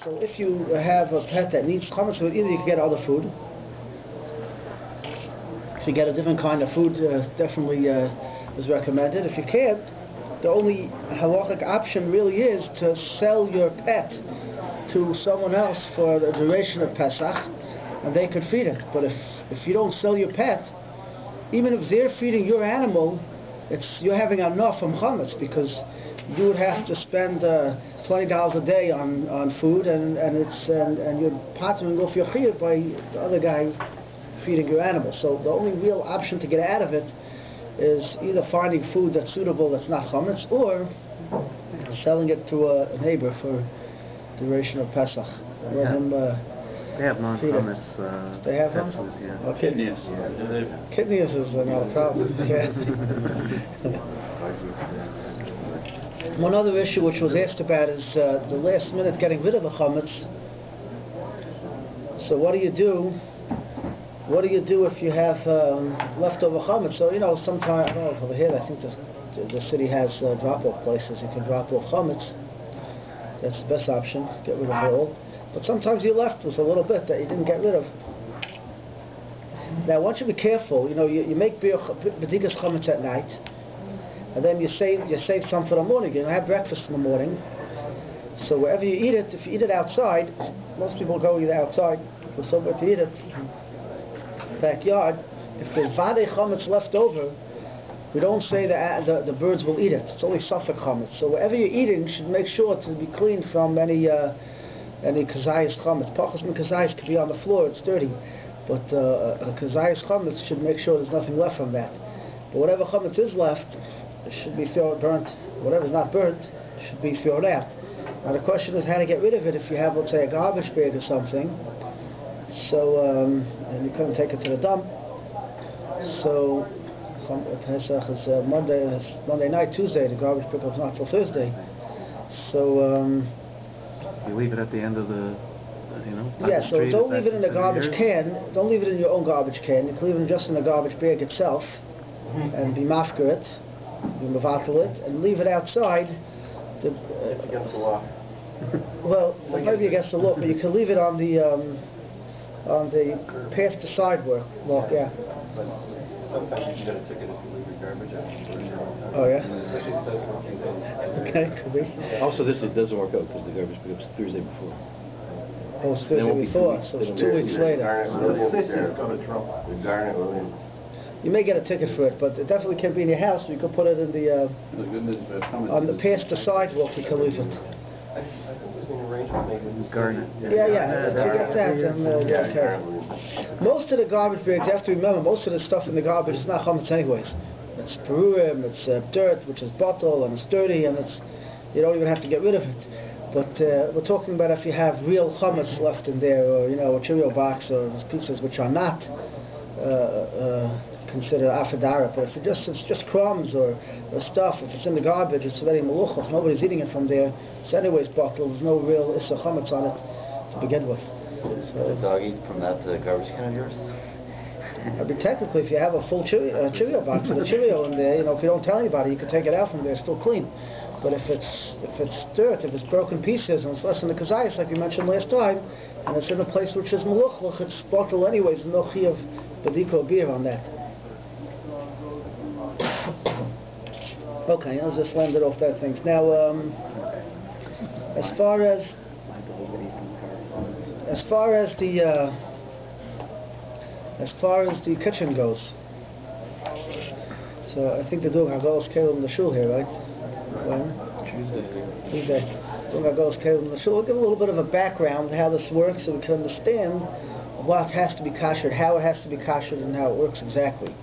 So if you have a pet that needs chametz, either you can get other food. If you get a different kind of food, definitely is recommended. If you can't, the only halachic option really is to sell your pet to someone else for the duration of Pesach, and they could feed it. But if you don't sell your pet, even if they're feeding your animal, you're having enough from chametz, because you would have to spend $20 a day on food, and you're partnering off your chiyuv by the other guy feeding your animal. So the only real option to get out of it is either finding food that's suitable, that's not chametz, or selling it to a neighbor for the duration of Pesach. Let him they have non-chametz. They have them? Yeah. Okay. Kidneys is not a problem. Yeah. One other issue which was asked about is the last minute getting rid of the chametz. So what do you do? What do you do if you have leftover chametz? So sometimes, I don't know if over here, I think the city has drop-off places. You can drop off chametz. That's the best option. Get rid of it all. But sometimes you're left with a little bit that you didn't get rid of. Now, I want you to be careful. You make bedikas chametz at night, and then you save some for the morning. You have breakfast in the morning. So wherever you eat it, if you eat it outside, most people go either outside or somewhere to eat it, backyard. If there's vadei chametz left over, we don't say that the birds will eat it. It's only safek chametz. So wherever you're eating, you should make sure to be clean from any kazayas chametz. Pachas and kazayas could be on the floor, it's dirty. But a kazayas chametz should make sure there's nothing left from that. But whatever chametz is left, it should be burnt. Whatever's not burnt should be thrown out. Now the question is how to get rid of it if you have, let's say, a garbage bag or something. So, and you couldn't take it to the dump. So, Pesach is Monday night, Tuesday. The garbage pickup's not till Thursday. So, you leave it at the end of the, yeah. So don't leave it in a garbage can. Don't leave it in your own garbage can. You can leave it just in the garbage bag itself, and be mafker it, be mevatel it, and leave it outside. It's against the law. Well, maybe against the law, but you can leave it on the past the sidewalk. Well, yeah. But sometimes you get a ticket if you leave your garbage out. Oh yeah. Especially if it's 14 days. Okay, could be. Also, this doesn't work out because the garbage pickup's Thursday before. Oh, it's Thursday before, so it's 2 weeks later. You may get a ticket for it, but it definitely can't be in your house. You could put it in the on the past the sidewalk. You can leave it. I think there's an arrangement made with the garden. Yeah. If you get that, then okay. Most of the garbage bags, you have to remember, most of the stuff in the garbage is not chametz anyways. It's peruim, it's dirt, which is bottle, and it's dirty, and you don't even have to get rid of it. But we're talking about if you have real chametz left in there, or a Cheerio box, or pieces which are not considered afadara. But if it's just crumbs or stuff, if it's in the garbage, it's already meluchach. Nobody's eating it from there. It's anyways bottled. There's no real issa chametz on it to begin with. So the dog eat from that garbage can of yours? I mean, technically, if you have a full Cheerio box with a Cheerio in there, if you don't tell anybody, you can take it out from there, it's still clean. But if it's dirt, if it's broken pieces, and it's less than the kazayas, like you mentioned last time, and it's in a place which is meluchach, it's bottled anyways. There's no chiyuv bediko beer on that. Okay, I'll just land it off that things. Now, as far as the kitchen goes, so I think they're doing Hagalos Kalim in the shul here, right? When? Tuesday. Doing Hagalos Kalim in the shul. We'll give a little bit of a background how this works, so we can understand what has to be kashered, how it has to be kashered, and how it works exactly.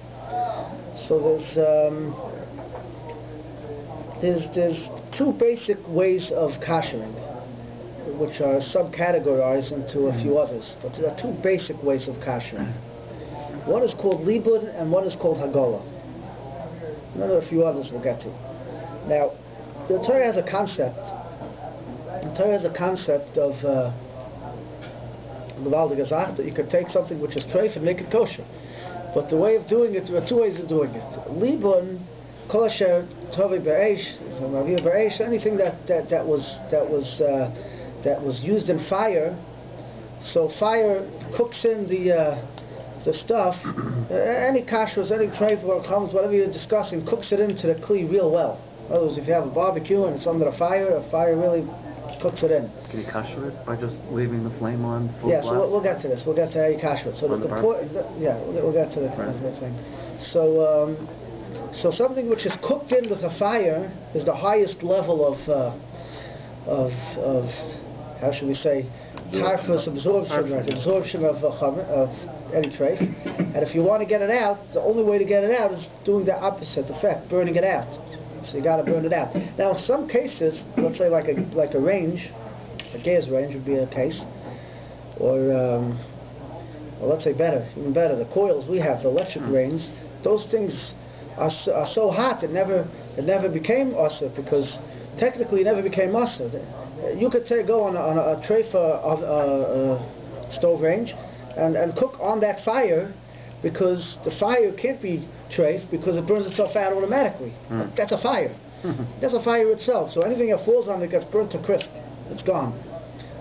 So there's two basic ways of kashering, which are subcategorized into a few others. But there are two basic ways of kashering. One is called libud and one is called hagolah. And then there are a few others we'll get to. Now, the Torah has a concept. The Torah has a concept of that you could take something which is treif and make it kosher. But the way of doing it, there are two ways of doing it. Libun, kol asher tovi be'esh, anything that was that was used in fire. So fire cooks in the stuff. Any kashrus, any treif or comes, whatever you're discussing, cooks it into the kli real well. In other words, if you have a barbecue and it's under the fire really cooks it in. Can you kasher it by just leaving the flame on full Yeah, blast? so we'll get to this. We'll get to how you kasher it. So On the we'll get to the thing. So something which is cooked in with a fire is the highest level of how should we say, tarfus absorption, right? Absorption of any treif. And if you want to get it out, the only way to get it out is doing the opposite effect, burning it out. So you got to burn it out. Now, in some cases, let's say like a range, a gas range would be a case, or let's say even better, the coils we have, the electric range. Those things are so hot it never became asa, because technically it never became asa. You could go on a treif stove range and cook on that fire, because the fire can't be treif because it burns itself out automatically. That's a fire. That's a fire itself. So anything that falls on it gets burnt to crisp. It's gone.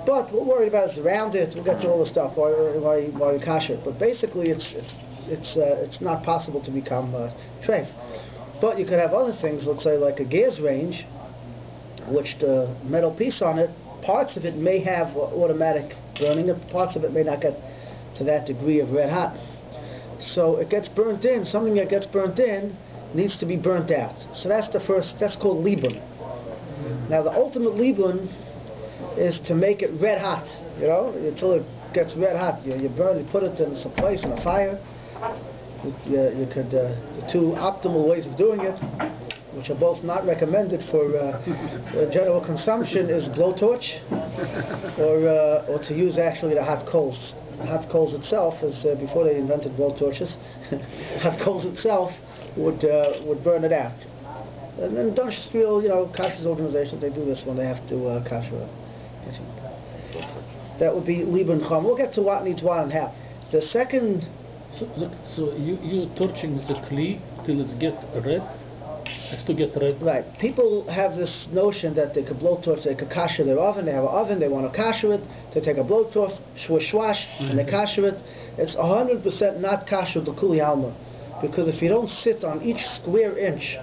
But what we're worried about is around it. We'll get to all the stuff while we kash it. But basically, it's not possible to become treif. But you could have other things. Let's say like a gas range, which the metal piece on it, parts of it may have automatic burning, and parts of it may not get to that degree of red hot. So it gets burnt in. Something that gets burnt in needs to be burnt out. So that's called libun. Now the ultimate libun is to make it red hot, until it gets red hot. You burn, you put it in some place in a fire. You could, the two optimal ways of doing it, which are both not recommended for general consumption, is blowtorch, or to use actually the hot coals. The hot coals itself is before they invented blowtorches. Hot coals itself would burn it out. And then industrial, kashrus organizations, they do this when they have to kasher. That would be libun chum. We'll get to what needs what and how. The second. So you torching the kli till it get red. Has to get red. Right. People have this notion that they could blowtorch, they could kasher their oven. They have an oven, they want to kasher it. They take a blowtorch, shwash, and they kasher it. It's 100% not kasher the kuli alma, because if you don't sit on each square inch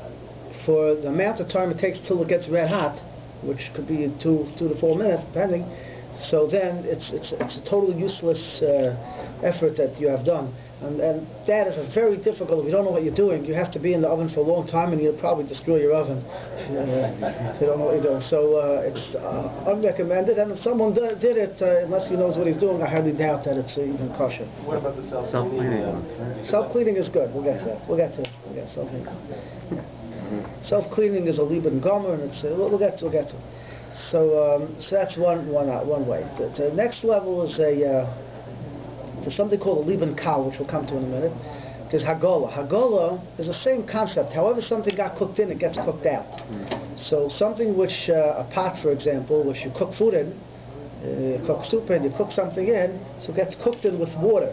for the amount of time it takes till it gets red hot, which could be 2 to 4 minutes, depending. So then it's a totally useless effort that you have done. And that is a very difficult. If you don't know what you're doing, you have to be in the oven for a long time, and you'll probably destroy your oven if you don't know what you're doing. So it's unrecommended. And if someone did it, unless he knows what he's doing, I hardly doubt that it's even kosher. What about the self-cleaning? Self-cleaning is good. We'll get to that. Yeah, self-cleaning. Self-cleaning is a libun gomer, and it's we'll get to it. So that's one way. The next level is there's something called a libun kal, which we'll come to in a minute. There's hagola. Hagola is the same concept. However something got cooked in, it gets cooked out. So something which, a pot for example, which you cook food in, you cook soup in, you cook something in, so it gets cooked in with water.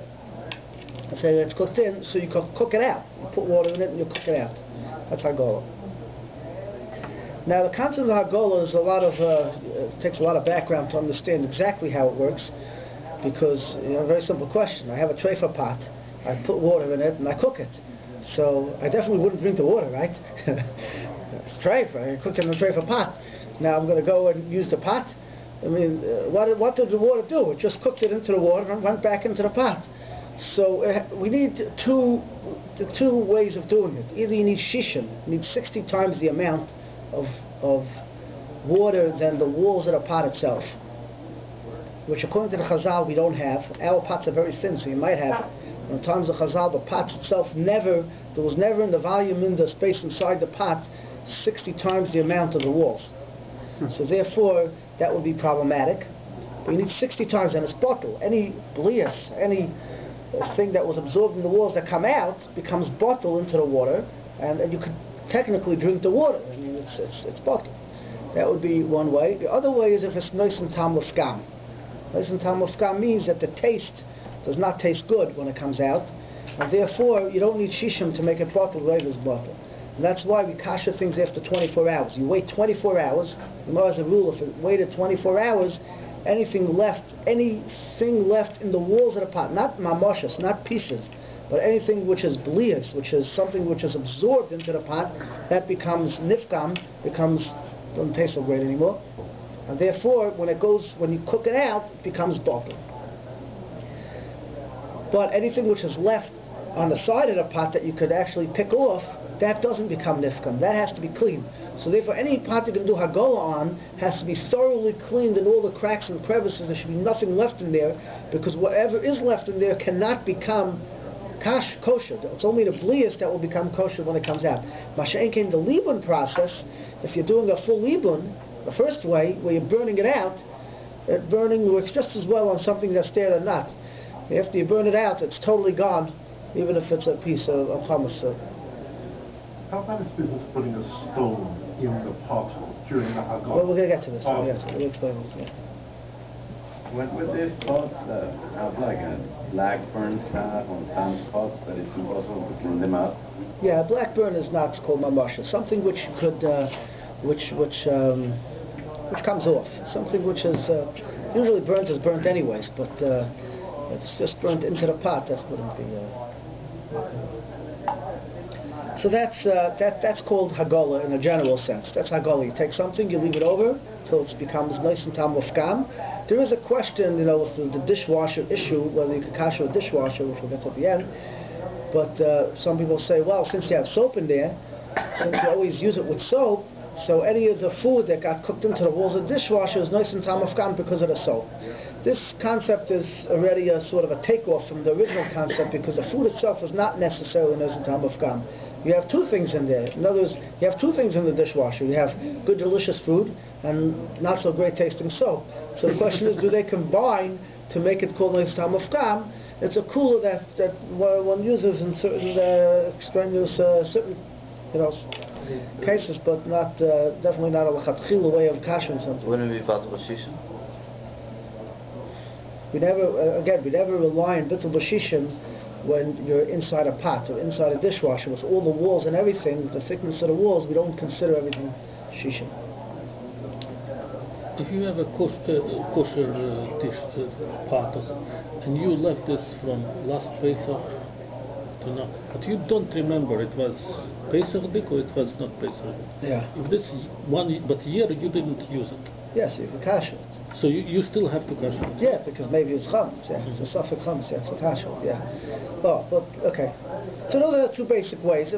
Okay, it's cooked in, so you cook it out. You put water in it and you cook it out. That's hagola. Now the concept of hagola is takes a lot of background to understand exactly how it works. Because, a very simple question. I have a treif pot, I put water in it, and I cook it. So I definitely wouldn't drink the water, right? It's treif, I cooked it in a treif pot. Now I'm going to go and use the pot. I mean, what did the water do? It just cooked it into the water and went back into the pot. So we need two ways of doing it. Either you need shishim, you need 60 times the amount of water than the walls of the pot itself, which according to the Chazal we don't have. Our pots are very thin, so you might have. In times of Chazal, the pots itself there was never in the volume in the space inside the pot 60 times the amount of the walls. So therefore, that would be problematic. But you need 60 times, and it's bottle. Any blias, any thing that was absorbed in the walls that come out becomes bottle into the water, and you could technically drink the water. I mean, it's bottle. That would be one way. The other way is if it's nice and tam lefkam. Nice and tam lefkam means that the taste does not taste good when it comes out, and therefore you don't need shishim to make it bottle, Raver's bottle. And that's why we kasher things after 24 hours. You wait 24 hours. The Gemara has a rule: if it waited 24 hours, anything left in the walls of the pot, not mamashas, not pieces, but anything which is blias, which is something which is absorbed into the pot, that becomes nifkam, doesn't taste so great anymore, and therefore when you cook it out, it becomes bottle. But anything which is left on the side of the pot that you could actually pick off, that doesn't become nifkam. That has to be clean. So therefore, any pot you can do hagolah on has to be thoroughly cleaned in all the cracks and crevices. There should be nothing left in there, because whatever is left in there cannot become kosher. It's only the blias that will become kosher when it comes out. Masha'en came the libun process. If you're doing a full libun, the first way, where you're burning it out, burning works just as well on something that's there or not. After you burn it out, it's totally gone, even if it's a piece of hummus. How about this business putting a stone in the pot during the Haggadah? Well, we're going to get to this. Oh. We'll explain this. Yeah. With these pots that have like a black burn stuff on some pots, but it's impossible to clean them out. Yeah, black burn is not called mamasha. Something which could, which comes off. Something which is usually burnt is burnt anyways, but if it's just burnt into the pot, that wouldn't be. So that's called hagolah in a general sense. That's hagolah. You take something, you leave it over till it becomes nice and tam mufkam. There is a question, with the dishwasher issue, whether you can kasher a dishwasher, which we'll get to at the end. But some people say, well, since you have soap in there, since you always use it with soap, so any of the food that got cooked into the walls of the dishwasher is nice and tam mufkam because of the soap. This concept is already a sort of a takeoff from the original concept, because the food itself is not necessarily nice and tam mufkam. You have two things in there. In other words, you have two things in the dishwasher. You have good, delicious food and not so great tasting soap. So the question is, do they combine to make it called nice tam mufkam? It's a cooler that one uses in certain extraneous, certain cases, but not definitely not a lechatchila way of kashering something. Wouldn't it be bottle b'shishim? We never rely on bittul b'shishim when you're inside a pot or inside a dishwasher with all the walls and everything, the thickness of the walls. We don't consider everything shishim. If you have a kosher dish pot, and you left this from last Pesach to now, but you don't remember it was Pesach dik or it was not Pesach. Yeah. If this but here you didn't use it. Yes, you can kasher it. So you still have to kasher it. Yeah, because maybe it's chametz. Yeah, it's a suffix chametz. Yeah, it's a kasher. Yeah. Well, but okay. So those are the two basic ways.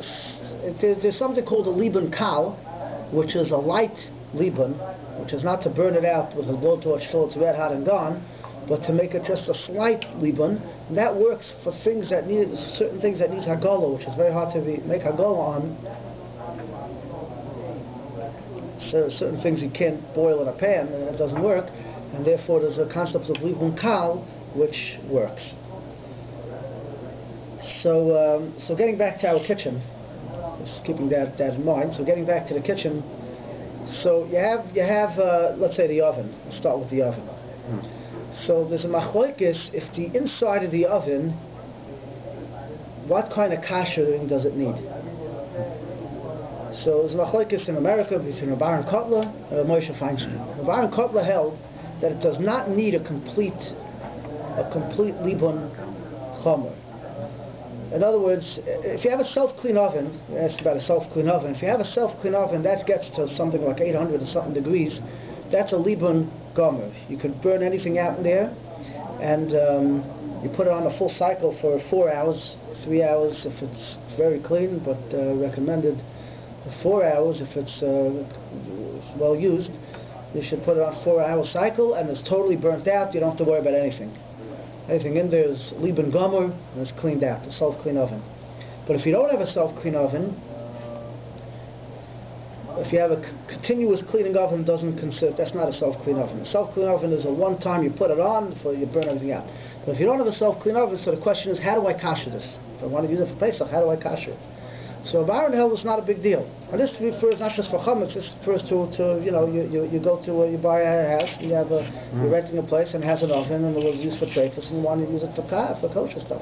There's something called a liban kal, which is a light liban, which is not to burn it out with a blowtorch till it's red hot and gone, but to make it just a slight liban. And that works for things that need certain things that needs hagolah, which is very hard to make hagolah on. So certain things you can't boil in a pan, and it doesn't work, and therefore there's a concept of liban kal which works. So getting back to our kitchen, just keeping that in mind. So getting back to the kitchen, so you have let's say the oven. Let's start with the oven. So there's a machlokes if the inside of the oven, what kind of kashering does it need? So there's a machlokes in America between a Baron Kotler and a Moshe Feinstein. The Baron Kotler held that it does not need a complete liban chomer. In other words, if you have a self-clean oven, you asked about a self-clean oven, if you have a self-clean oven that gets to something like 800 or something degrees, that's a liban gomer. You can burn anything out in there, and you put it on a full cycle for 4 hours, 3 hours if it's very clean, but recommended 4 hours if it's well used. You should put it on a 4-hour cycle, and it's totally burnt out. You don't have to worry about anything. Anything in there is liban gomer, and it's cleaned out, a self-clean oven. But if you don't have a self-clean oven, if you have a continuous cleaning oven, that's not a self-clean oven. A self-clean oven is a one-time you put it on before you burn everything out. But if you don't have a self-clean oven, so the question is, how do I kasher this? If I want to use it for Pesach, how do I kasher it? So Baron held it's not a big deal. And this refers not just for chametz, this refers to you go to you buy a house, and you're renting a place and it has an oven and it was used for treifas and you want to use it for kosher stuff.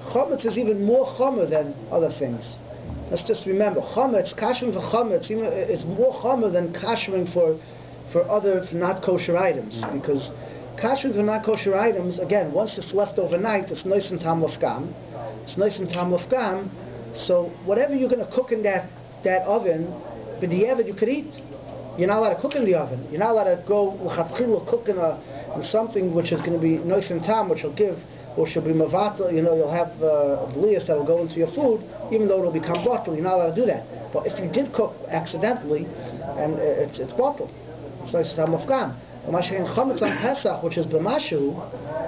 Chametz is even more chomer than other things. Let's just remember, chametz, kashering for chametz, is more chomer than kashering for for not kosher items, because kosher for not kosher items, again, once it's left overnight, it's nice and tam lefgam. It's nice and tam lefgam. So whatever you're going to cook in that oven, b'diavad you could eat. You're not allowed to cook in the oven. You're not allowed to go l'chatchila cook in something which is going to be nice and tam, which will give, or should be mavatal. You'll have blias that will go into your food, even though it'll become bottled. You're not allowed to do that. But if you did cook accidentally, and it's bottled, it's nice and tam lefgam. Chametz on Pesach, which is b'mashu,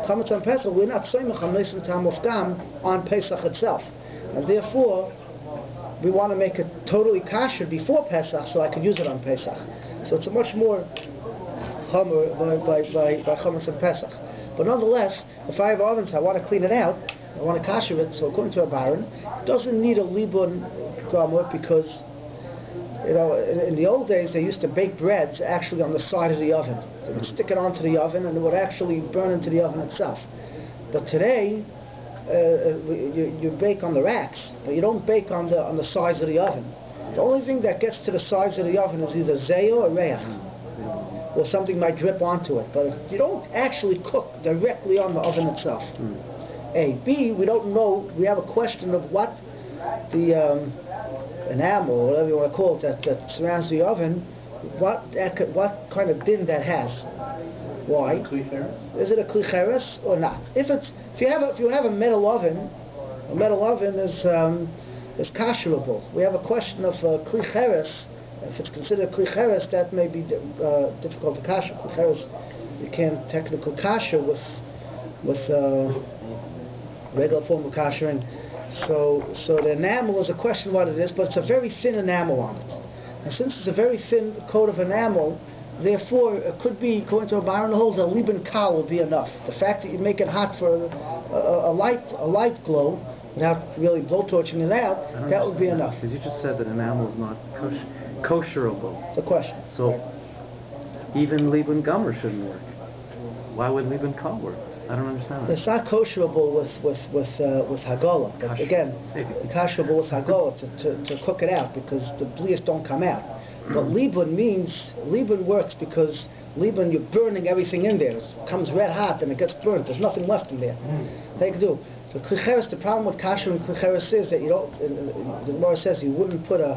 chametz on Pesach, we're not saying nice and tam lefgam on Pesach itself, and therefore we want to make it totally kosher before Pesach, so I could use it on Pesach. So it's a much more chomer by chametz on Pesach. But nonetheless, if I have ovens, I want to clean it out, I want to kosher it. So according to a baron, it doesn't need a libun gomer, because in the old days they used to bake breads actually on the side of the oven. They would stick it onto the oven and it would actually burn into the oven itself. But today, you bake on the racks, but you don't bake on the sides of the oven. The only thing that gets to the sides of the oven is either zeo or reach, or something might drip onto it. But you don't actually cook directly on the oven itself. A. B. We don't know. We have a question of what the enamel, or whatever you want to call it, that surrounds the oven, what kind of din that has. Why? Is it a klicheres or not? If you have a metal oven is kasherable. We have a question of klicheres. If it's considered klicheres, that may be difficult to kasher. Klicheres, you can't technically kasher with regular form of kashering. So the enamel is a question what it is, but it's a very thin enamel on it. And since it's a very thin coat of enamel, therefore it could be, according to a Baron holds, a liban kal will be enough. The fact that you make it hot for a light glow, without really blowtorching it out, that would be enough. Because you just said that enamel is not kosherable. It's a question. So right. Even liban gomer shouldn't work. Why would liban kal work? I don't understand that. It's not kosherable with hagolah, but again, kosherable with hagolah to cook it out, because the blias don't come out. But liban works because liban, you're burning everything in there. It comes red hot and it gets burnt. There's nothing left in there. They can do. So klicheres, the problem with kasher and klicheres is that you don't. The Gemara says you wouldn't put a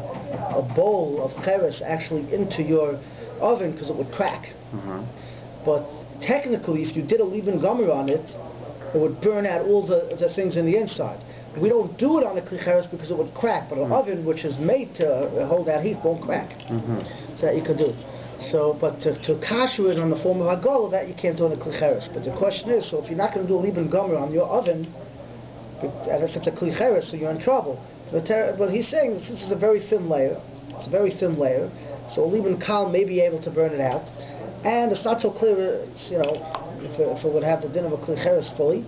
bowl of cheres actually into your oven because it would crack. But technically, if you did a liban gomer on it, it would burn out all the things in the inside. We don't do it on a klicheres because it would crack, but an oven which is made to hold that heat won't crack. So that you could do. So, but to kasher it on the form of hagolah, that you can't do on a klicheres. But the question is, so if you're not going to do a liban gomer on your oven, and if it's a klicheres, so you're in trouble. But he's saying that this is a very thin layer. It's a very thin layer. So a liban kal may be able to burn it out. And it's not so clear, if it would have the din of a klicheres fully.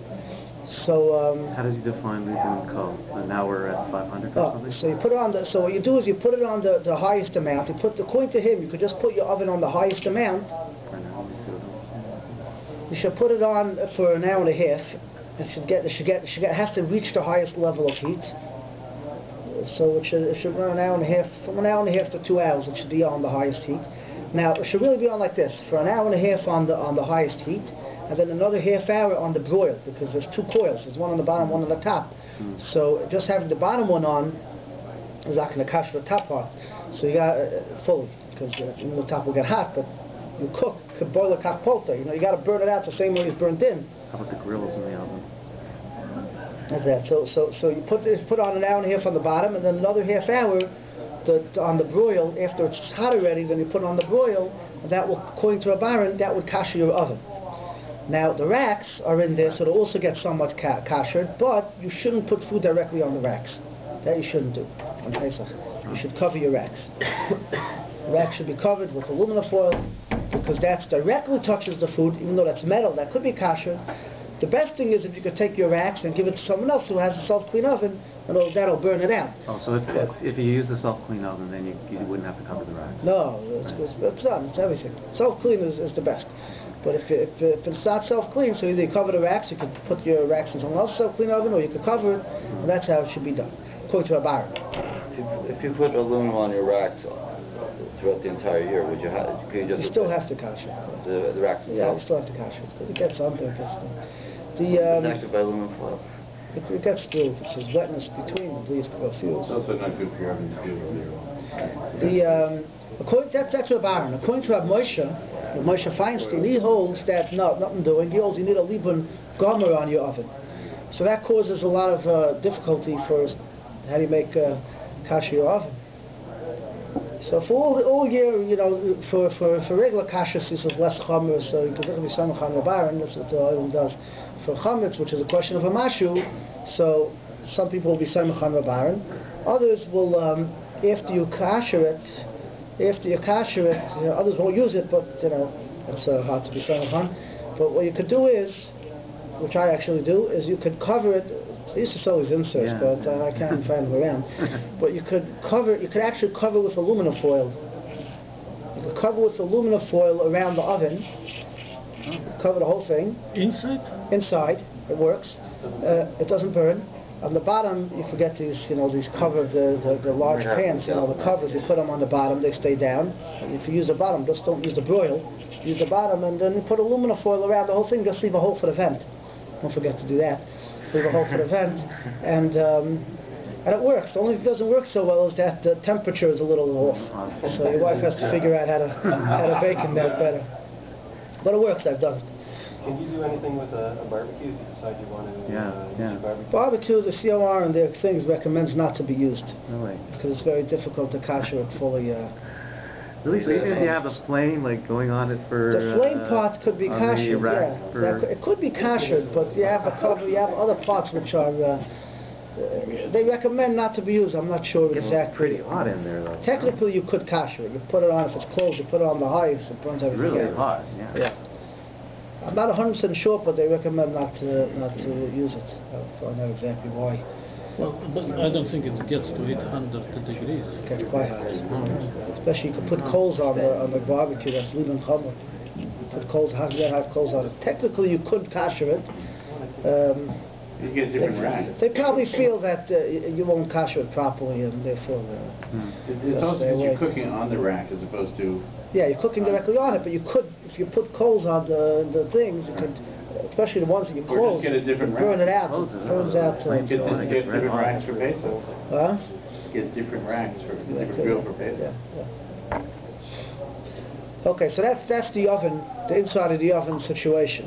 So how does he define liban kal? Now we're at 500 or something? So you put it on so what you do is you put it on the highest amount. According to him, you could just put your oven on the highest amount. You should put it on for an hour and a half. It has to reach the highest level of heat. So it should run an hour and a half, from an hour and a half to 2 hours. It should be on the highest heat. Now it should really be on like this, for an hour and a half on the highest heat, and then another half hour on the broil, because there's two coils. There's one on the bottom, one on the top. So just having the bottom one on is not going to kasher the top part. So you got fully, because the top will get hot, but you cook, boil a kach polta. You got to burn it out the same way it's burnt in. How about the grills in the oven? That's that. So you put on an hour and a half on the bottom, and then another half hour on the broil. After it's hot already, then you put it on the broil, and that will, according to a baron, that would kasher your oven. Now the racks are in there, so they'll also get somewhat kashered, but you shouldn't put food directly on the racks. That you shouldn't do on Pesach. You should cover your racks. The rack should be covered with aluminum foil, because that directly touches the food, even though that's metal, that could be kashered. The best thing is if you could take your racks and give it to someone else who has a self-clean oven, and that'll burn it out. Oh, so if you use the self-clean oven, then you wouldn't have to cover the racks? No, it's done. It's everything. Self-clean is the best. But if it's not self-clean, so either you cover the racks, you could put your racks in someone else's self-clean oven, or you could cover it, and that's how it should be done, according to a baron. If you put aluminum on your racks, throughout the entire year, would you have? Could you just You still have to kasher it. the racks Yeah, you themselves? still have to kasher it because it gets on there. Protected by aluminum foil. It gets through. It's just wetness between the leaves go through. It's also not good for your oven to do That's Reb Aaron. According to Reb Moshe, Feinstein, he holds that nothing doing. He holds you need a Liban gomer on your oven. So that causes a lot of difficulty for how do you make kasher your oven. So for all year, for regular kashrus, this is less chametz. So because it can be some Reb Aaron, that's what the oil does. For chametz, which is a question of a mashu, so some people will be samech on Reb Aaron. Others will, after you kasher it, others won't use it, but it's hard to be samech on. But what you could do is, which I actually do, is you could cover it. They used to sell these inserts, but I can't find them around. But you could actually cover with aluminum foil. You could cover with aluminum foil around the oven. Cover the whole thing. Inside, it works. It doesn't burn. On the bottom, you can get these cover the large pans. The covers. You put them on the bottom, they stay down. And if you use the bottom, just don't use the broil. Use the bottom, and then you put aluminum foil around the whole thing. Just leave a hole for the vent. Don't forget to do that. Leave a hole for the vent, and it works. The only thing that doesn't work so well is that the temperature is a little off. So your wife has to figure out how to bake in that better. But it works. I've done it. Can you do anything with a barbecue if you decide you want to use barbecue? Barbecue, the COR and their things recommends not to be used. Really? Because it's very difficult to kasher it fully. Really? So even if you have a flame going on it for... The flame pot could be kashered, it could be kashered, but you have other pots which are... they recommend not to be used. I'm not sure exactly. It's pretty hot in there, though. Technically, you could kasher it. You put it on, if it's closed, you put it on the hives, it burns everything Really out. hot, yeah. I'm not 100% sure, but they recommend not to use it. I don't know exactly why. Well, but I don't think it gets to 800 degrees. It gets quite hot. Especially you could put coals on the barbecue, that's liban chamer. Put coals, have coals on it. Technically, you could kasher it. You get different racks. They probably feel that you won't kasher it properly, and therefore... It's also because you're cooking on the rack as opposed to... Yeah, you're cooking directly on it, but you could, if you put coals on the things, you could, especially the ones that you close, get a different burn it rack. out. It burns out. Get different racks for Pesach. Huh? Get different racks for different grill for Pesach. Yeah. Okay, so that's the oven, the inside of the oven situation.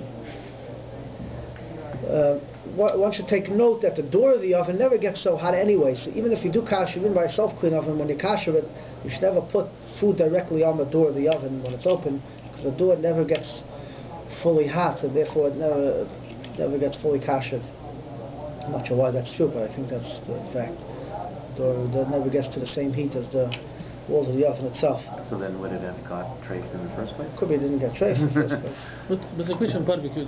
One should take note that the door of the oven never gets so hot anyway. So even if you do kasher, even by a self-clean oven, when you kasher it, you should never put food directly on the door of the oven when it's open, because the door never gets fully hot, and therefore it never gets fully kashered. I'm not sure why that's true, but I think that's the fact. The door never gets to the same heat as the walls of the oven itself. So then would it have got traced in the first place? Could be it didn't get traced in the first place. But the question barbecue,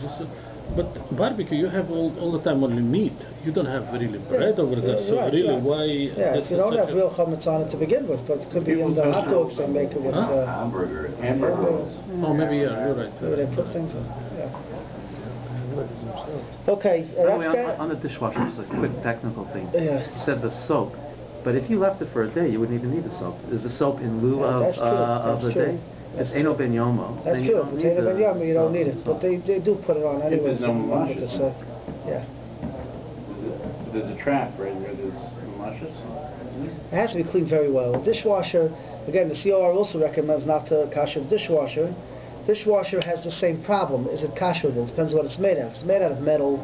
but barbecue you have all the time only meat. You don't have really bread over there. So right, really, right. why? Yeah, you don't have real chametz on it to begin with, but it could be in the hot dogs they make it with. Hamburger rolls. Oh, maybe you're right. Maybe they put things in. Yeah. Okay. By the way, on the dishwasher, just a quick technical thing. Yeah. You said the soap, but if you left it for a day, you wouldn't even need the soap. Is the soap in lieu of That's true. of the day? It's Eno Ben Yomo. That's then true. you don't need Potato the ben yama, you don't need it, soap. but they do put it on anyway. there's no with mamashes. the soap. Yeah. There's a trap right where there's mamashes. It has to be cleaned very well. The dishwasher, again, the COR also recommends not to kasher the dishwasher. Dishwasher has the same problem. Is it kasherable? Depends on what it's made out of. If it's made out of metal,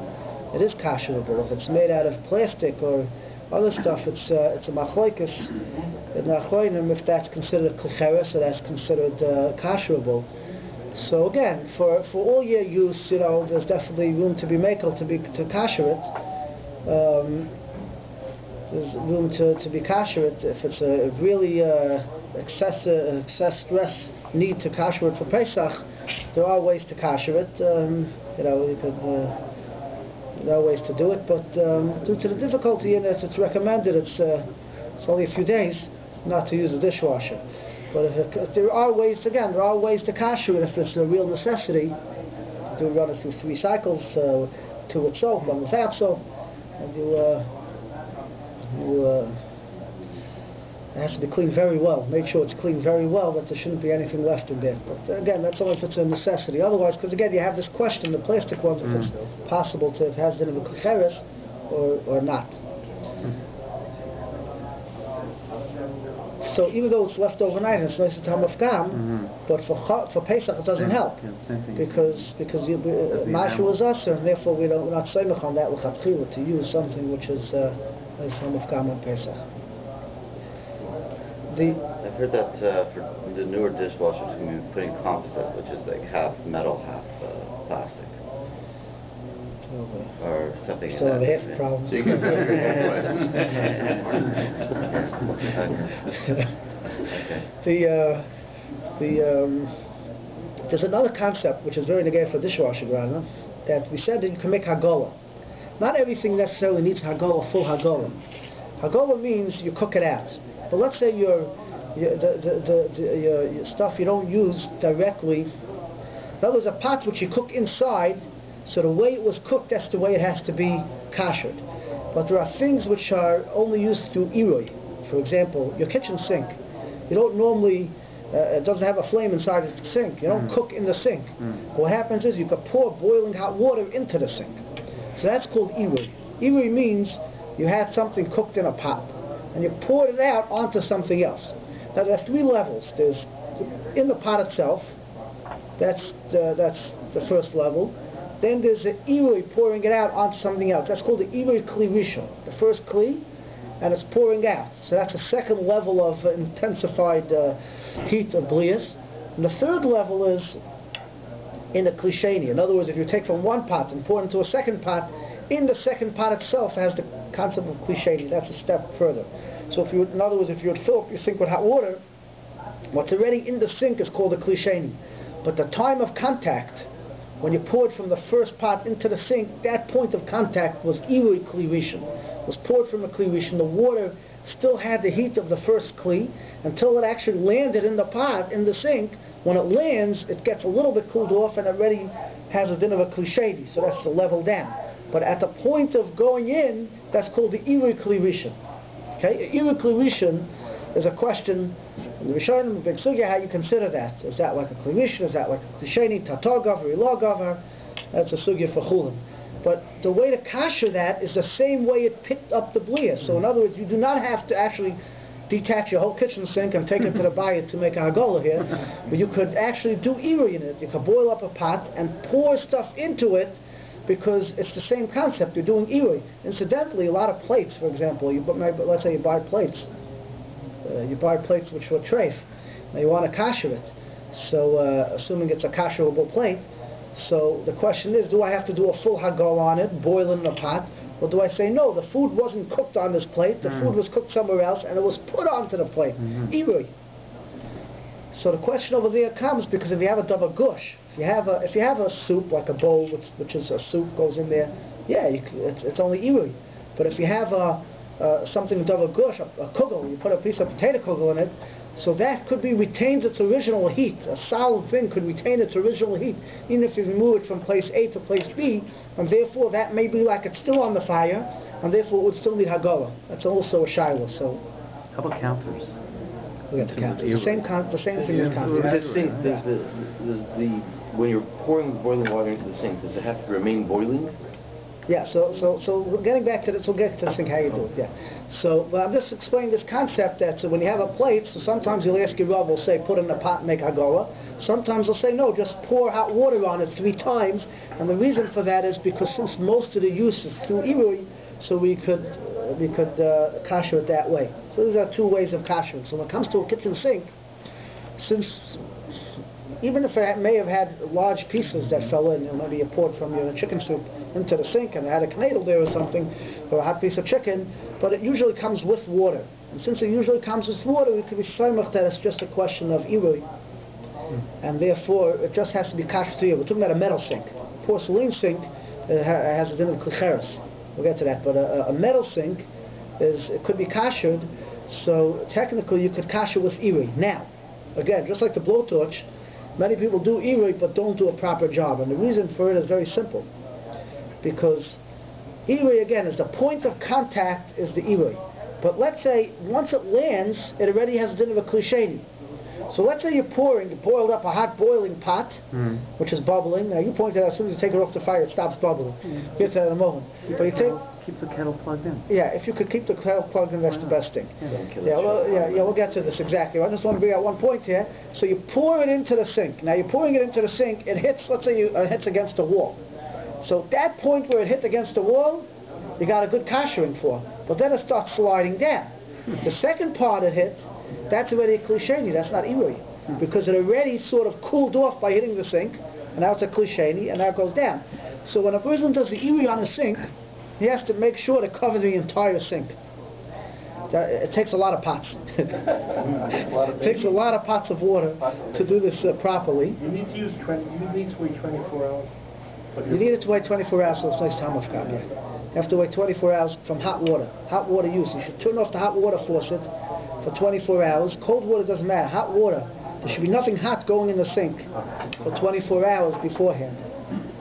it is kasherable. If it's made out of plastic or other stuff, it's a machloikus in Achronim if that's considered klicheres, so that's considered kasherable. So again, for all year use, there's definitely room to be makel to kasher it. There's room to be kasher it if it's a really excess stress need to kasher it for Pesach. There are ways to kasher it. You could. There are ways to do it, but due to the difficulty in it, it's recommended. It's only a few days not to use a dishwasher. But if there are ways to kasher it if it's a real necessity. To run it through 3 cycles, 2 with soap, 1 without soap, and It has to be cleaned very well. Make sure it's cleaned very well, that there shouldn't be anything left in there. But again, that's only if it's a necessity. Otherwise, because again, you have this question, the plastic ones, if it's possible to, if it has din of a klicheres or not. So even though it's left overnight and it's nice to time of gam, but for Pesach it doesn't help, because mashu was usher, and therefore we're not seimach on that l'chatchila to use something which is time of gam on Pesach. I've heard that for the newer dishwashers, you're going to be putting composite, which is like half metal, half plastic. Or something. Still have half the problem. So you can There's another concept which is very negative for dishwashing, rather, that we said that you can make hagolah. Not everything necessarily needs hagolah, full hagolah. Hagolah means you cook it out. But let's say your stuff you don't use directly. In other words, a pot which you cook inside, so the way it was cooked, that's the way it has to be kashered. But there are things which are only used through irui. For example, your kitchen sink. You don't normally, it doesn't have a flame inside the sink. You don't cook in the sink. What happens is you can pour boiling hot water into the sink. So that's called irui. Irui means you had something cooked in a pot, and you poured it out onto something else. Now there are three levels. There's in the pot itself. That's the first level. Then there's the irui, pouring it out onto something else. That's called the irui kli rishon. The first kli, and it's pouring out. So that's the second level of intensified heat of blias. And the third level is in a kli sheni. In other words, if you take from one pot and pour it into a second pot, in the second pot itself has the concept of kli sheni. That's a step further. So if you, in other words, if you would fill up your sink with hot water, what's already in the sink is called a kli sheni. But the time of contact, when you poured from the first pot into the sink, that point of contact was irui kli rishon. It was poured from a kli rishon. The water still had the heat of the first kli until it actually landed in the pot, in the sink. When it lands, it gets a little bit cooled off and it already has a din of a kli sheni. So that's the level down. But at the point of going in, that's called the irui kli rishon. Okay, irui kli rishon is a question in the Rishonim, big sugya, how you consider that. Is that like a kli rishon? Is that like a kli sheni, tatagav, or ilagav? That's a sugya for chulim. But the way to kasher that is the same way it picked up the bliya. So in other words, you do not have to actually detach your whole kitchen sink and take it to the bayit to make a hagolah here. But you could actually do irui in it. You could boil up a pot and pour stuff into it, because it's the same concept. You're doing irui. Incidentally, a lot of plates, for example, let's say you buy plates. You buy plates which were treif. Now you want to kasher it. So, assuming it's a kasherable plate, so the question is, do I have to do a full hagol on it, boil it in a pot, or do I say, no, the food wasn't cooked on this plate, the food was cooked somewhere else, and it was put onto the plate. Irui. So the question over there comes, because if you have a double gush, if you have a soup, like a bowl, which is a soup, goes in there, yeah, it's only irui. But if you have something double gush, a kugel, you put a piece of potato kugel in it, so that retains its original heat. A solid thing could retain its original heat, even if you remove it from place A to place B, and therefore that may be like it's still on the fire, and therefore it would still need hagolah. That's also a shiloh. So, how about counters? We got the counters. The same thing as counters. The sink, when you're pouring the boiling water into the sink, does it have to remain boiling? Yeah, so getting back to this, we'll get to the sink, how you do it, yeah. So, but I'm just explaining this concept that, so when you have a plate, so sometimes you'll ask your Rav, will say, put it in a pot and make hagolah. Sometimes they'll say, no, just pour hot water on it 3 times. And the reason for that is because since most of the use is through irui, so we could kasher it that way. So these are 2 ways of kashering. So when it comes to a kitchen sink, since even if it may have had large pieces that fell in, maybe you poured from your chicken soup into the sink and it had a knedel there or something, or a hot piece of chicken, but it usually comes with water. And since it usually comes with water, we could be samach that it's just a question of irui. And therefore, it just has to be kasher to you. We're talking about a metal sink. Porcelain sink has a din of klicheres. We'll get to that. But a metal sink, it could be kashered, so technically you could kasher with irui. Now, again, just like the blowtorch, many people do irui but don't do a proper job. And the reason for it is very simple. Because irui, again, is the point of contact is the irui. But let's say once it lands, it already has a din of a klisheni. So let's say you boiled up a hot boiling pot, which is bubbling. Now you pointed out as soon as you take it off the fire, it stops bubbling. We'll get to that in a moment. But you take... Keep the kettle plugged in. Yeah, if you could keep the kettle plugged in, that's the best thing. Yeah, we'll get to this exactly. I just want to bring out one point here. So you pour it into the sink. Now you're pouring it into the sink. It hits, let's say it hits against the wall. So that point where it hit against the wall, you got a good kashering for. But then it starts sliding down. The second part it hits, that's already a klisheni, that's not irui. Because it already sort of cooled off by hitting the sink, and now it's a klisheni, and now it goes down. So when a person does the irui on a sink, he has to make sure to cover the entire sink. It takes a lot of pots. It takes a lot of pots of water to do this properly. You need to wait 24 hours. You need it to wait 24 hours, so it's nice time of God, yeah. You have to wait 24 hours from hot water. Hot water use. You should turn off the hot water faucet for 24 hours. Cold water doesn't matter. Hot water. There should be nothing hot going in the sink for 24 hours beforehand.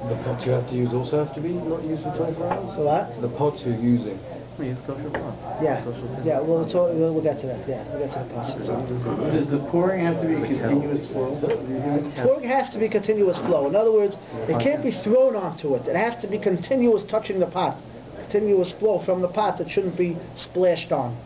The pots you have to use also have to be not used for 24 hours? So what? The pots you're using. We use kosher pots. Yeah, we'll get to that. Yeah, we'll get to the process. Does the pouring have to be continuous flow? Pouring has to be continuous flow. In other words, it can't be thrown onto it. It has to be continuous touching the pot. Continuous flow from the pot. It shouldn't be splashed on.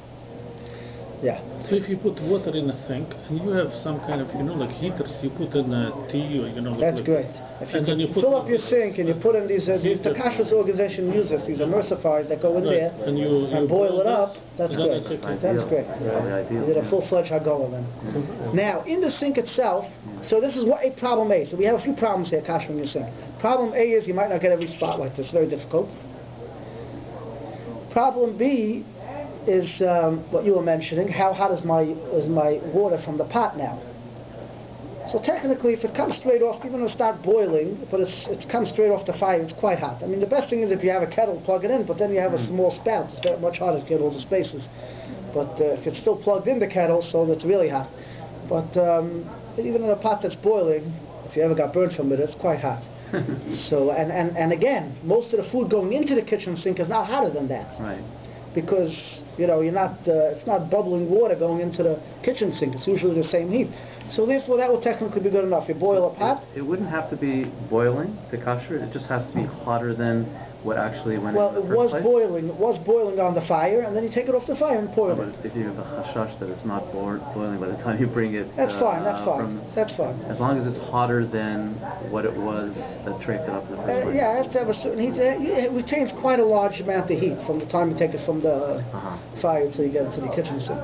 Yeah. So if you put water in a sink and you have some kind of, like heaters, you put in tea or, That's great. If you, then you fill up your sink and you put in these the Kashrus organization uses, these emulsifiers that go in there and you boil it up, that's great. That's great. Ideal. You did a full-fledged Hagolah then. Now, in the sink itself, so this is what a problem A. So we have a few problems here, Kashrus in your sink. Problem A is you might not get every spot like this, very difficult. Problem B is what you were mentioning. How hot is my water from the pot now? So technically, if it comes straight off, even though it's not boiling, but it's comes straight off the fire, it's quite hot. I mean, the best thing is if you have a kettle, plug it in, but then you have a small spout. It's very much harder to get all the spaces. But if it's still plugged in the kettle, so that's really hot. But even in a pot that's boiling, if you ever got burned from it, it's quite hot. So and again, most of the food going into the kitchen sink is not hotter than that. Right. Because you're not it's not bubbling water going into the kitchen sink. It's usually the same heat. So therefore, that will technically be good enough. You boil a pot. It wouldn't have to be boiling to kosher. It just has to be hotter than what actually went in the first place. Boiling. It was boiling on the fire, and then you take it off the fire and pour it in. But if you have a chashash that it's not boiling by the time you bring it, that's fine. That's fine. That's fine. As long as it's hotter than what it was that draped it up in the first place. Yeah, it has to have a certain heat. It retains quite a large amount of heat from the time you take it from the fire until you get it to the kitchen sink.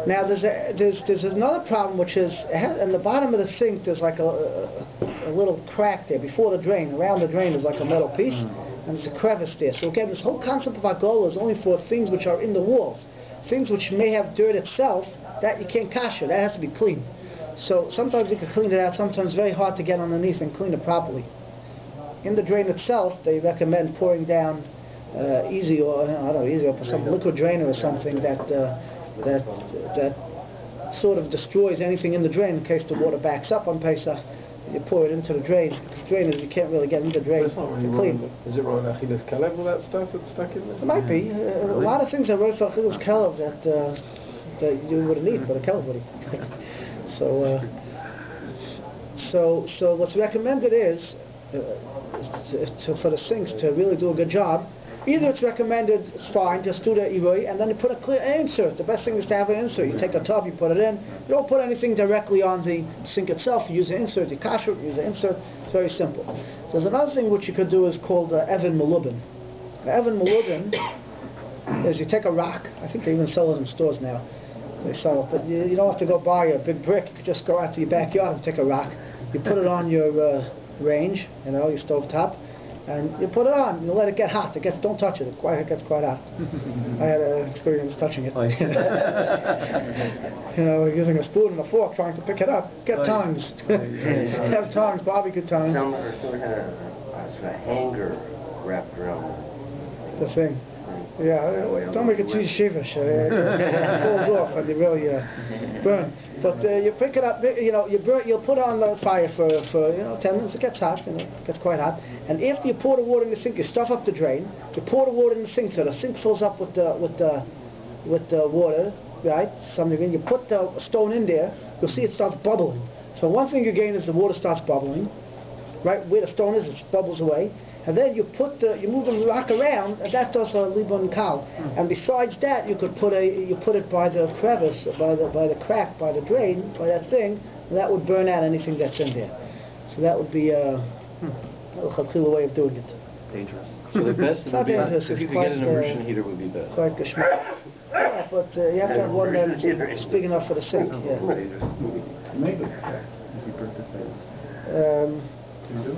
Now there's another problem, which is in the bottom of the sink there's like a little crack there before the drain. Around the drain is like a metal piece. And there's a crevice there. So again, this whole concept of Hagolah is only for things which are in the walls. Things which may have dirt itself, that you can't kasher. That has to be clean. So sometimes you can clean it out, sometimes it's very hard to get underneath and clean it properly. In the drain itself, they recommend pouring down easy or some liquid drainer or something that sort of destroys anything in the drain in case the water backs up on Pesach. You pour it into the drain, because drainers you can't really get into the drain to clean. Is it wrong Achilas Kalev, all that stuff that's stuck in there? It might be. A lot of things are wrote for Achilas Kalev that you wouldn't eat, but a Kalev would eat. So what's recommended is for the sinks to really do a good job. Either it's recommended, it's fine, just do the irui, and then you put a clear insert. The best thing is to have an insert. You take a tub, you put it in. You don't put anything directly on the sink itself. You use an insert. You kasher it, use an insert. It's very simple. So there's another thing which you could do is called Evan Malubin. Evan Malubin is you take a rock. I think they even sell it in stores now. They sell it, but you don't have to go buy a big brick. You could just go out to your backyard and take a rock. You put it on your range, your stove top. And you put it on, you let it get hot. Don't touch it. It gets quite hot. I had experience touching it. Using a spoon and a fork trying to pick it up. Get tongs. Have tongs, barbecue tongs. Someone had a hanger wrapped around the thing. Yeah, don't make it too sheepish. It falls off and they really burn. But you pick it up, you'll put it on the fire for 10 minutes. It gets hot, it gets quite hot. And after you pour the water in the sink, you stuff up the drain. You pour the water in the sink so the sink fills up with the with the water, right? Something, and you put the stone in there, you'll see it starts bubbling. So one thing you gain is the water starts bubbling, right? Where the stone is, it bubbles away. And then you move the rock around, and that does a libun kal. And besides that, you put it by the crevice, by the crack, by the drain, by that thing, and that would burn out anything that's in there. So that would be a way of doing it. Dangerous. So the best It's not dangerous. if you It's could get an quite, immersion heater would be best. Quite geschmack. Yeah, but you have to have one that's big enough for the sink. Yeah. Maybe.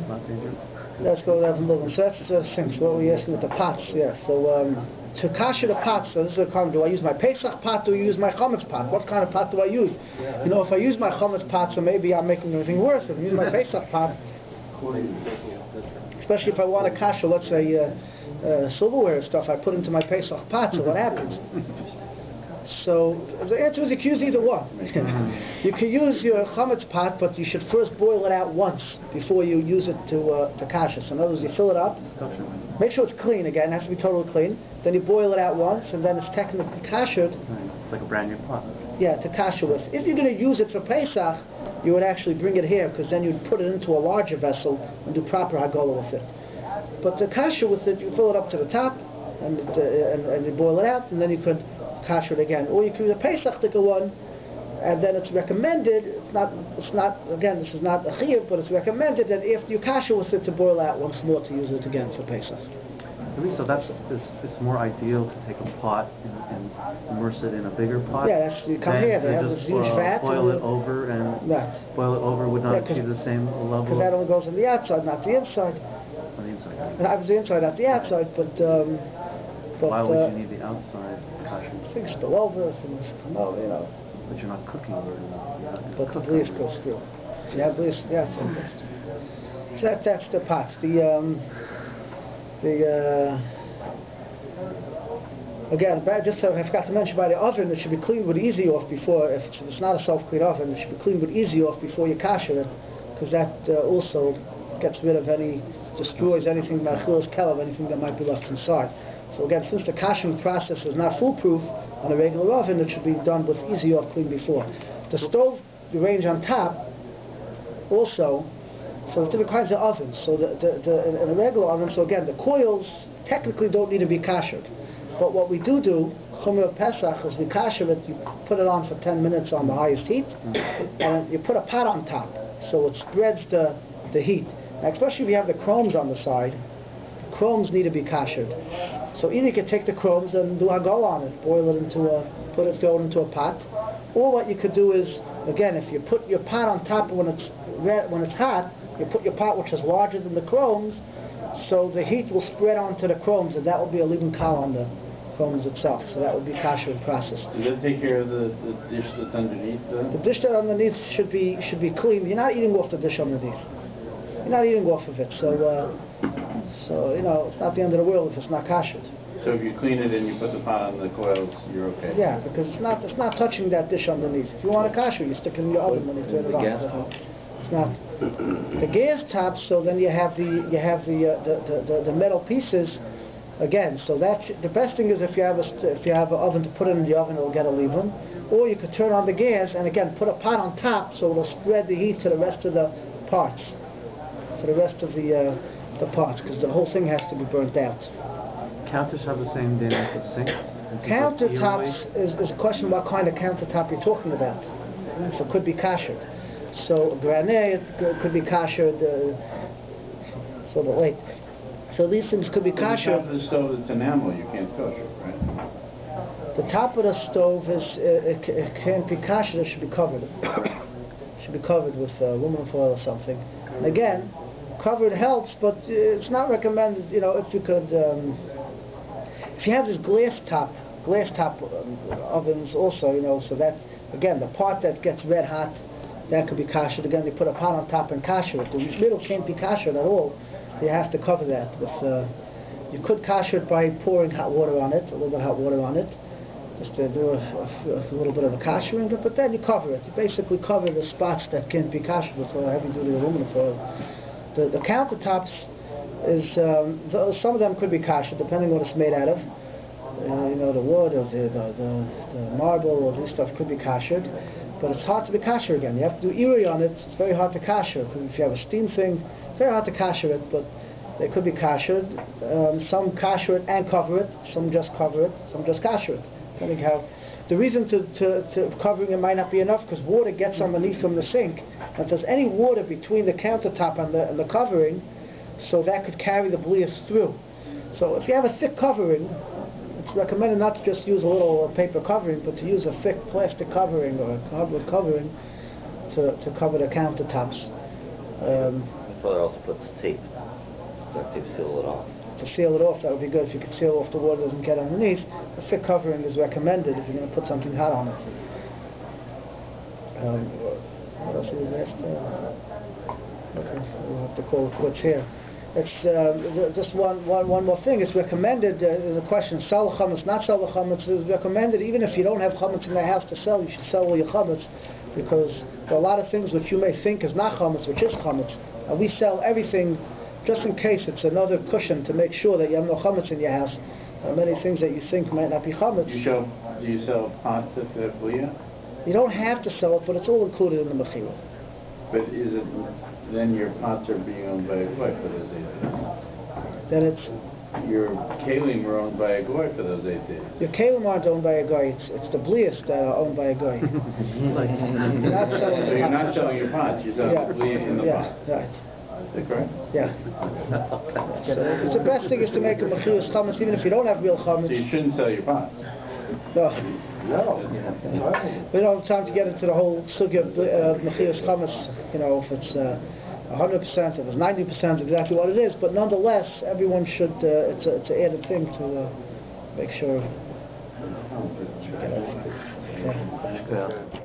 Not dangerous. Let's go there from living. So that's the sink. So what were you asking with the pots? Yeah. So to kasher the pots. So this is a comment. Do I use my Pesach pot? Do I use my chametz pot? What kind of pot do I use? You know, if I use my chametz pot, so maybe I'm making everything worse. If I use my Pesach pot, especially if I want to kasher, let's say silverware and stuff, I put into my Pesach pot. So what happens? So the answer is you can use either one. You can use your chametz pot, but you should first boil it out once before you use it to kasher. So in other words, you fill it up, make sure it's clean again, it has to be totally clean. Then you boil it out once, and then it's technically kashered. It's like a brand new pot. Yeah, to kasher with. If you're going to use it for Pesach, you would actually bring it here, because then you'd put it into a larger vessel and do proper hagolah with it. But to kasher with it, you fill it up to the top, and you boil it out, and then you could kasher it again. Or you could use a Pesach one, and then it's recommended, it's not again, this is not a chiyuv, but it's recommended that after you kasher with it to boil out once more to use it again for Pesach. So it's more ideal to take a pot and immerse it in a bigger pot. Yeah, that's, you come here, they have this huge vat. Boil it over and right. Boil it over would not achieve the same level. Because that only goes on the outside, not the inside. On the inside. And I was the inside, not the outside, but why would you need the outside kasher? Things spill over, things come out, you know. But you're not cooking over it. But the bliss goes through. Yeah, bliss, yeah, it's interesting. So that's the pots. Again, just I forgot to mention, by the oven, it should be cleaned with easy off before. If it's not a self-clean oven, it should be cleaned with easy off before you kasher it, because that also gets rid of destroys anything, machilas kelev, anything that might be left inside. So again, since the kashering process is not foolproof on a regular oven, it should be done with easy off clean before. The stove you range on top also. So there's different kinds of ovens. So in a regular oven, so again, the coils technically don't need to be kashered. But what we do, Chumrah Pesach, is we kasher it, you put it on for 10 minutes on the highest heat, and you put a pot on top, so it spreads the heat. Now, especially if you have the chromes on the side, the chromes need to be kashered. So either you can take the chromes and do hagolah on it, boil it into into a pot, or what you could do is, again, if you put your pot on top when it's hot, you put your pot which is larger than the chromes, so the heat will spread onto the chromes, and that will be a libun kal on the chromes itself. So that would be kashering process. Does that take care of the dish that's underneath? The dish that underneath should be clean. You're not eating off the dish underneath. You're not eating off of it. So you know, it's not the end of the world if it's not kashered. So if you clean it and you put the pot on the coils, you're okay? Yeah, because it's not touching that dish underneath. If you want a kasher, you stick it in your oven when you turn it on. Gas top? It's not the gas top. So then you have the metal pieces again. So the best thing is if you have an oven to put it in the oven, it'll get a libun. Or you could turn on the gas and again put a pot on top, so it'll spread the heat to the rest of the parts, the parts, because the whole thing has to be burnt out. Counters have the same din as the sink? Countertops is a question of what kind of countertop you're talking about. If it could be kashered. So granite could be kashered. So these things could be kashered. The top of the stove that's enamel, you can't kosher, right? The top of the stove it can't be kashered. It should be covered. It should be covered with aluminum foil or something. And again, covered helps, but it's not recommended. You know, if you could. If you have this glass top ovens also, you know, so that, again, the part that gets red hot, that could be kashered. Again, they put a pot on top and kasher it. The middle can't be kashered at all. You have to cover that with, you could kasher it by pouring hot water on it, a little bit of hot water on it, just to do a little bit of a kashering, but then you cover it. You basically cover the spots that can't be kashered with heavy-duty aluminum foil. The countertops is, some of them could be kasher, depending on what it's made out of. The wood or the marble or this stuff could be kashered, but it's hard to be kasher again. You have to do iri on it. It's very hard to kasher. If you have a steam thing, it's very hard to kasher it, but they could be kashered. Some kasher it and cover it. Some just cover it. Some just kasher it. Depending how. The reason to covering it might not be enough because water gets underneath from the sink. And if there's any water between the countertop and the covering, so that could carry the blias through. So if you have a thick covering, it's recommended not to just use a little paper covering, but to use a thick plastic covering or a cardboard covering to cover the countertops. My father also puts tape. Duct tape, seal it off. To seal it off, that would be good. If you could seal off the water doesn't get underneath. A thick covering is recommended if you're going to put something hot on it. What else was asked? Okay, we'll have to call it quits here. It's just one more thing. It's recommended, the question, sell chametz, not sell the chametz, is recommended even if you don't have chametz in the house to sell, you should sell all your chametz, because there are a lot of things which you may think is not chametz, which is chametz, and we sell everything just in case it's another cushion to make sure that you have no chametz in your house. There are many things that you think might not be chametz. Do you sell pots of fliya? You don't have to sell it, but it's all included in the mechira. But is it then your pots are being owned by a goy for those 8 days? Then it's your kalim are owned by a goy for those 8 days. Your kalim aren't owned by a goy. It's the blias that are owned by a goy. You're not selling So the you're pots not selling your pots. You're selling the bliya in the pot. Right. Is that correct? Yeah. So it's the best thing is to make a mechiras chametz, even if you don't have real chametz. So you shouldn't sell your pots. No. No. We don't have time to get into the whole sugya of mechiras chametz. If it's 100%, if it's 90%, exactly what it is. But nonetheless, everyone should. It's an added thing to make sure. Okay.